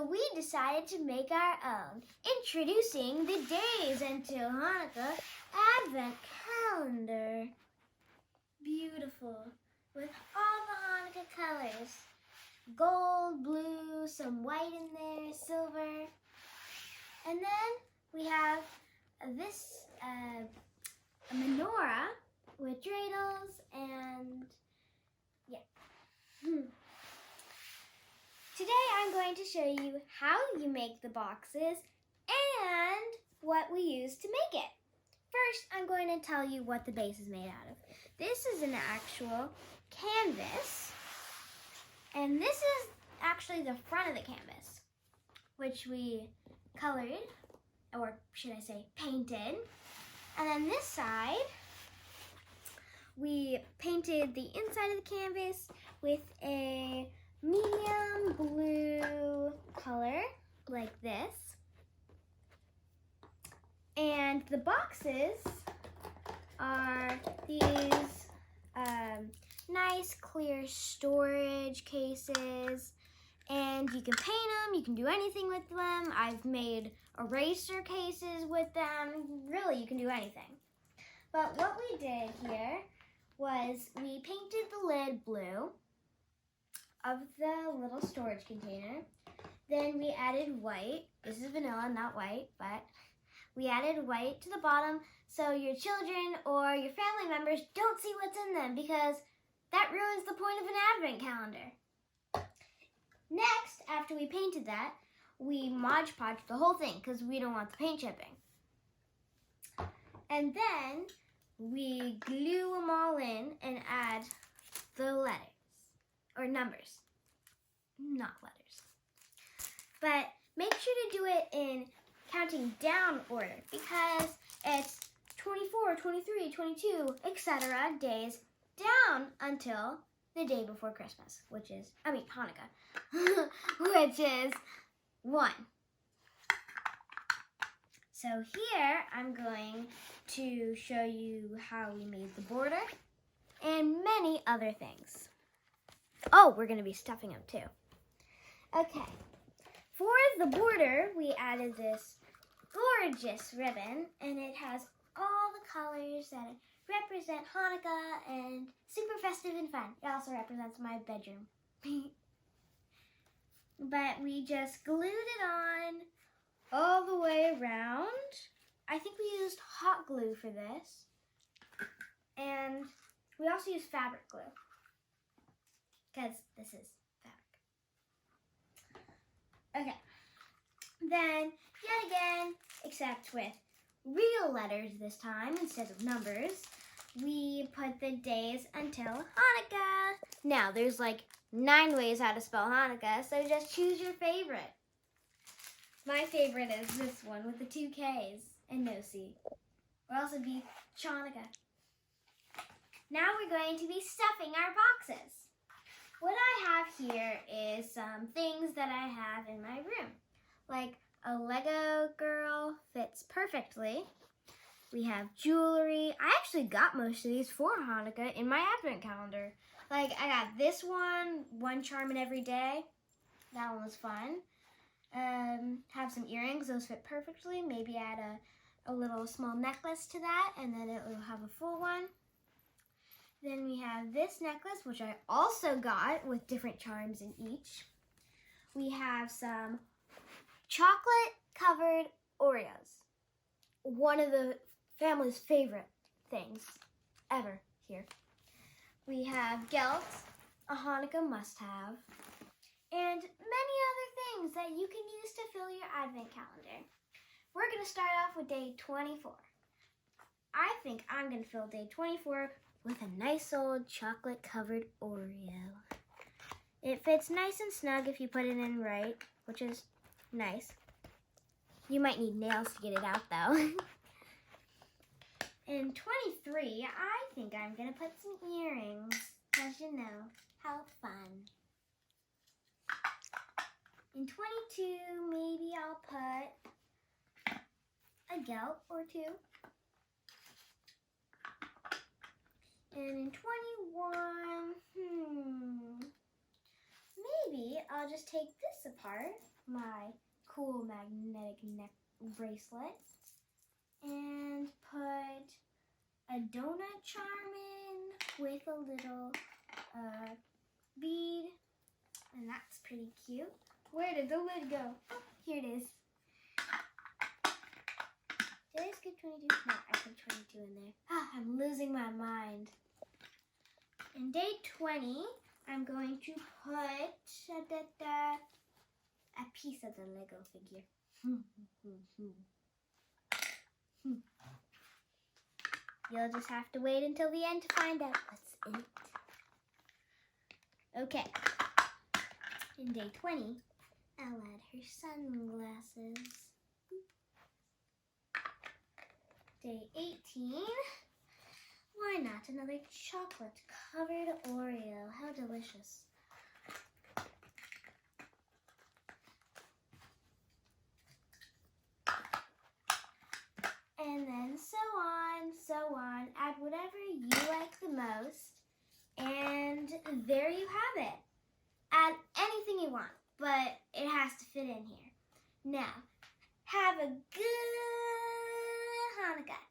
So we decided to make our own, introducing the days until Hanukkah Advent Calendar. Beautiful, with all the Hanukkah colors. Gold, blue, some white in there, silver. And then we have this a menorah with dreidels and Today I'm going to show you how you make the boxes and what we use to make it. First, I'm going to tell you what the base is made out of. This is an actual canvas, and this is actually the front of the canvas, which we colored, or should I say painted. And then this side, we painted the inside of the canvas with a medium blue color, like this. And the boxes are these nice clear storage cases, and you can paint them, you can do anything with them. I've made eraser cases with them. Really, you can do anything. But what we did here was we painted the lid blue of the little storage container. Then we added white. This is vanilla, not white, but we added white to the bottom so your children or your family members don't see what's in them, because that ruins the point of an advent calendar. Next, after we painted that, we Mod Podged the whole thing because we don't want the paint chipping. And then we glue them all in and add the letters, or numbers, not letters. But make sure to do it in counting down order, because it's 24, 23, 22, etc. days down until the day before Christmas, Hanukkah, which is 1. So here I'm going to show you how we made the border and many other things. Oh, we're going to be stuffing them too. Okay, for the border, we added this gorgeous ribbon, and it has all the colors that represent Hanukkah and super festive and fun. It also represents my bedroom. But we just glued it on all the way around. I think we used hot glue for this. And we also used fabric glue, because this is fabric. Okay. Then, yet again, except with real letters this time instead of numbers, we put the days until Hanukkah. Now, there's like 9 ways how to spell Hanukkah, so just choose your favorite. My favorite is this one with the 2 Ks and no C. Or else it'd be Chanukah. Now we're going to be stuffing our boxes. What I have here is some things that I have in my room. Like a Lego girl fits perfectly. We have jewelry. I actually got most of these for Hanukkah in my advent calendar. Like I got this one charm in every day. That one was fun. Have some earrings. Those fit perfectly. Maybe add a little small necklace to that, and then it will have a full one. Then we have this necklace, which I also got with different charms in each. We have some chocolate-covered Oreos. One of the family's favorite things ever here. We have gelt, a Hanukkah must-have, and many other things that you can use to fill your advent calendar. We're going to start off with day 24. I think I'm going to fill day 24 with a nice old chocolate-covered Oreo. It fits nice and snug if you put it in right, which is nice. You might need nails to get it out, though. In 23, I think I'm going to put some earrings, because you know, how fun. In 22, maybe I'll put a gelt or 2. And in 21, maybe I'll just take this apart, my cool magnetic neck bracelet, and put a donut charm in with a little bead, and that's pretty cute. Where did the lid go? Oh, here it is. Did I skip 22? No, I put 22 in there. Ah, I'm losing my mind. In day 20, I'm going to put a piece of the Lego figure. You'll just have to wait until the end to find out what's in it. Okay. In day 20, I'll add her sunglasses. Day 18, why not another chocolate-covered Oreo? How delicious. And then so on. Add whatever you like the most. And there you have it. Add anything you want, but it has to fit in here. Now, have a good Hanukkah.